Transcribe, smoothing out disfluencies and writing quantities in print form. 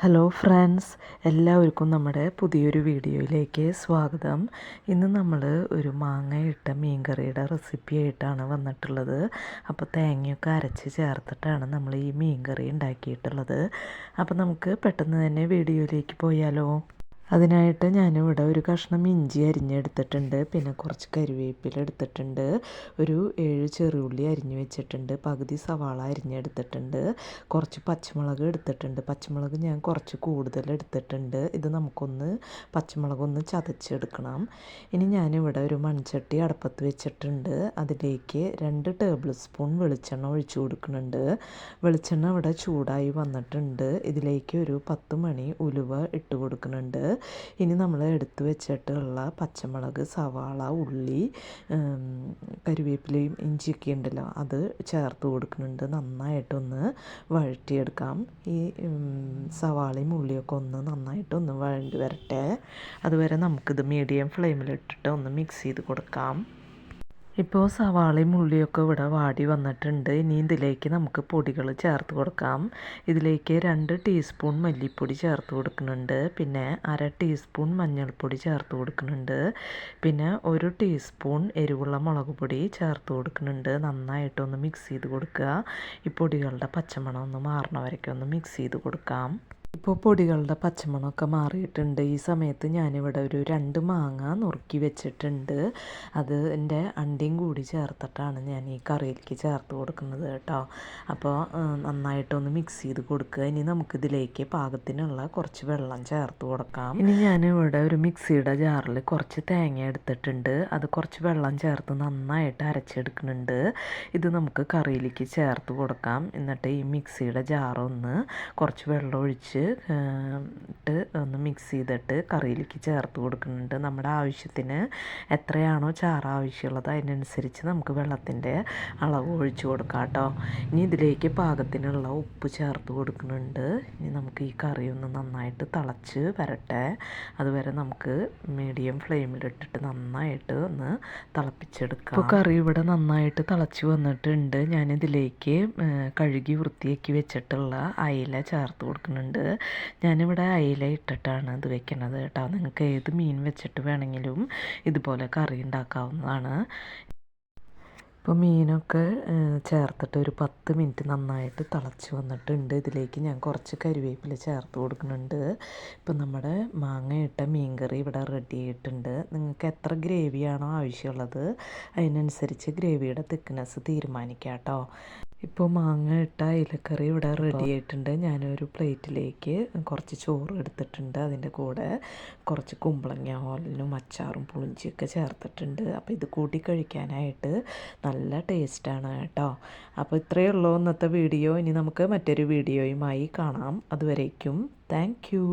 Hello friends, എല്ലാവർക്കും നമ്മുടെ പുതിയൊരു വീഡിയോയിലേക്ക് സ്വാഗതം. ഇന്ന് നമ്മൾ ഒരു മാങ്ങയിട്ട മീൻകറിയുടെ റെസിപ്പി ആയിട്ടാണ് വന്നിട്ടുള്ളത്. അപ്പോൾ തേങ്ങയൊക്കെ അരച്ച് ചേർത്തിട്ടാണ് നമ്മൾ ഈ മീൻകറി ഉണ്ടാക്കിയിട്ടുള്ളത്. അപ്പോൾ നമുക്ക് പെട്ടെന്ന് തന്നെ വീഡിയോയിലേക്ക് പോയാലോ. അതിനായിട്ട് ഞാനിവിടെ ഒരു കഷ്ണം ഇഞ്ചി അരിഞ്ഞെടുത്തിട്ടുണ്ട്, പിന്നെ കുറച്ച് കരിവേപ്പില എടുത്തിട്ടുണ്ട്, ഒരു 7 ചെറിയുള്ളി അരിഞ്ഞ് വെച്ചിട്ടുണ്ട്, പകുതി സവാള അരിഞ്ഞെടുത്തിട്ടുണ്ട്, കുറച്ച് പച്ചമുളക് എടുത്തിട്ടുണ്ട്. പച്ചമുളക് ഞാൻ കുറച്ച് കൂടുതൽ എടുത്തിട്ടുണ്ട്. ഇത് നമുക്കൊന്ന് പച്ചമുളകൊന്ന് ചതച്ചെടുക്കണം. ഇനി ഞാനിവിടെ ഒരു മൺചട്ടി അടുപ്പത്ത് വെച്ചിട്ടുണ്ട്. അതിലേക്ക് 2 ടേബിൾ സ്പൂൺ വെളിച്ചെണ്ണ ഒഴിച്ചു കൊടുക്കുന്നുണ്ട്. വെളിച്ചെണ്ണ ഇവിടെ ചൂടായി വന്നിട്ടുണ്ട്. ഇതിലേക്ക് ഒരു 10 മണി ഉലുവ ഇട്ട് കൊടുക്കുന്നുണ്ട്. ഇനി നമ്മൾ എടുത്തു വെച്ചിട്ടുള്ള പച്ചമുളക്, സവാള, ഉള്ളി, കരിവേപ്പിലയും ഇഞ്ചിയൊക്കെ ഉണ്ടല്ലോ, അത് ചേർത്ത് കൊടുക്കുന്നുണ്ട്. നന്നായിട്ടൊന്ന് വഴറ്റിയെടുക്കാം. ഈ സവാളയും ഉള്ളിയൊക്കെ ഒന്ന് നന്നായിട്ടൊന്ന് വഴണ്ടി വരട്ടെ. അതുവരെ നമുക്കിത് മീഡിയം ഫ്ലെയിമിലിട്ടിട്ട് ഒന്ന് മിക്സ് ചെയ്ത് കൊടുക്കാം. ഇപ്പോൾ സവാളയും ഉള്ളിയൊക്കെ ഇവിടെ വാടി വന്നിട്ടുണ്ട്. ഇനി ഇതിലേക്ക് നമുക്ക് പൊടികൾ ചേർത്ത് കൊടുക്കാം. ഇതിലേക്ക് 2 ടീസ്പൂൺ മല്ലിപ്പൊടി ചേർത്ത് കൊടുക്കുന്നുണ്ട്, പിന്നെ 1/2 ടീസ്പൂൺ മഞ്ഞൾപ്പൊടി ചേർത്ത് കൊടുക്കുന്നുണ്ട്, പിന്നെ 1 ടീസ്പൂൺ എരിവുള്ള മുളക് പൊടി ചേർത്ത് കൊടുക്കുന്നുണ്ട്. നന്നായിട്ടൊന്ന് മിക്സ് ചെയ്ത് കൊടുക്കുക. ഈ പൊടികളുടെ പച്ചമണം ഒന്ന് മാറണ വരയ്ക്കും ഒന്ന് മിക്സ് ചെയ്ത് കൊടുക്കാം. ഇപ്പോൾ പൊടികളുടെ പച്ചമണമൊക്കെ മാറിയിട്ടുണ്ട്. ഈ സമയത്ത് ഞാനിവിടെ ഒരു 2 മാങ്ങ നുറുക്കി വെച്ചിട്ടുണ്ട്. അതിൻ്റെ അണ്ടിയും കൂടി ചേർത്തിട്ടാണ് ഞാൻ ഈ കറിയിലേക്ക് ചേർത്ത് കൊടുക്കുന്നത് കേട്ടോ. അപ്പോൾ നന്നായിട്ടൊന്ന് മിക്സ് ചെയ്ത് കൊടുക്കുക. ഇനി നമുക്കിതിലേക്ക് പാകത്തിനുള്ള കുറച്ച് വെള്ളം ചേർത്ത് കൊടുക്കാം. ഇനി ഞാനിവിടെ ഒരു മിക്സിയുടെ ജാറിൽ കുറച്ച് തേങ്ങ എടുത്തിട്ടുണ്ട്. അത് കുറച്ച് വെള്ളം ചേർത്ത് നന്നായിട്ട് അരച്ചെടുക്കുന്നുണ്ട്. ഇത് നമുക്ക് കറിയിലേക്ക് ചേർത്ത് കൊടുക്കാം. എന്നിട്ട് ഈ മിക്സിയുടെ ജാറൊന്ന് കുറച്ച് വെള്ളം ഒഴിച്ച് ഇട്ട് ഒന്ന് മിക്സ് ചെയ്തിട്ട് കറിയിലേക്ക് ചേർത്ത് കൊടുക്കുന്നുണ്ട്. നമ്മുടെ ആവശ്യത്തിന് എത്രയാണോ ചാറ് ആവശ്യമുള്ളത് അതിനനുസരിച്ച് നമുക്ക് വെള്ളത്തിൻ്റെ അളവ് ഒഴിച്ച് കൊടുക്കാം കേട്ടോ. ഇനി ഇതിലേക്ക് പാകത്തിനുള്ള ഉപ്പ് ചേർത്ത് കൊടുക്കുന്നുണ്ട്. ഇനി നമുക്ക് ഈ കറി ഒന്ന് നന്നായിട്ട് തിളച്ച് വരട്ടെ. അതുവരെ നമുക്ക് മീഡിയം ഫ്ലെയിമിലിട്ടിട്ട് നന്നായിട്ട് ഒന്ന് തിളപ്പിച്ചെടുക്കാം. ഇപ്പോൾ കറി ഇവിടെ നന്നായിട്ട് തിളച്ച് വന്നിട്ടുണ്ട്. ഞാനിതിലേക്ക് കഴുകി വൃത്തിയാക്കി വെച്ചിട്ടുള്ള അയില ചേർത്ത് കൊടുക്കുന്നുണ്ട്. ഞാനിവിടെ അയില ഇട്ടിട്ടാണ് ഇത് വെക്കുന്നത് കേട്ടോ. നിങ്ങൾക്ക് ഏത് മീൻ വെച്ചിട്ട് വേണമെങ്കിലും ഇതുപോലെ കറി ഉണ്ടാക്കാവുന്നതാണ്. ഇപ്പോൾ മീനൊക്കെ ചേർത്തിട്ട് ഒരു 10 മിനിറ്റ് നന്നായിട്ട് തിളച്ച് വന്നിട്ടുണ്ട്. ഇതിലേക്ക് ഞാൻ കുറച്ച് കരിവേപ്പില ചേർത്ത് കൊടുക്കുന്നുണ്ട്. ഇപ്പം നമ്മുടെ മാങ്ങയിട്ട മീൻകറി ഇവിടെ റെഡി ആയിട്ടുണ്ട്. നിങ്ങൾക്ക് എത്ര ഗ്രേവിയാണോ ആവശ്യമുള്ളത് അതിനനുസരിച്ച് ഗ്രേവിയുടെ തിക്നെസ് തീരുമാനിക്കാം കേട്ടോ. ഇപ്പോൾ മാങ്ങ ഇട്ട അയിലക്കറി ഇവിടെ റെഡി ആയിട്ടുണ്ട്. ഞാനൊരു പ്ലേറ്റിലേക്ക് കുറച്ച് ചോറ് എടുത്തിട്ടുണ്ട്. അതിൻ്റെ കൂടെ കുറച്ച് കുമ്പളങ്ങ ഓലനും അച്ചാറും പുളിഞ്ചിയൊക്കെ ചേർത്തിട്ടുണ്ട്. അപ്പോൾ ഇത് കൂട്ടി കഴിക്കാനായിട്ട് നല്ല ടേസ്റ്റാണ് കേട്ടോ. അപ്പോൾ ഇത്രയേ ഉള്ളൂ ഇന്നത്തെ വീഡിയോ. ഇനി നമുക്ക് മറ്റൊരു വീഡിയോയുമായി കാണാം. അതുവരേക്കും താങ്ക് യു.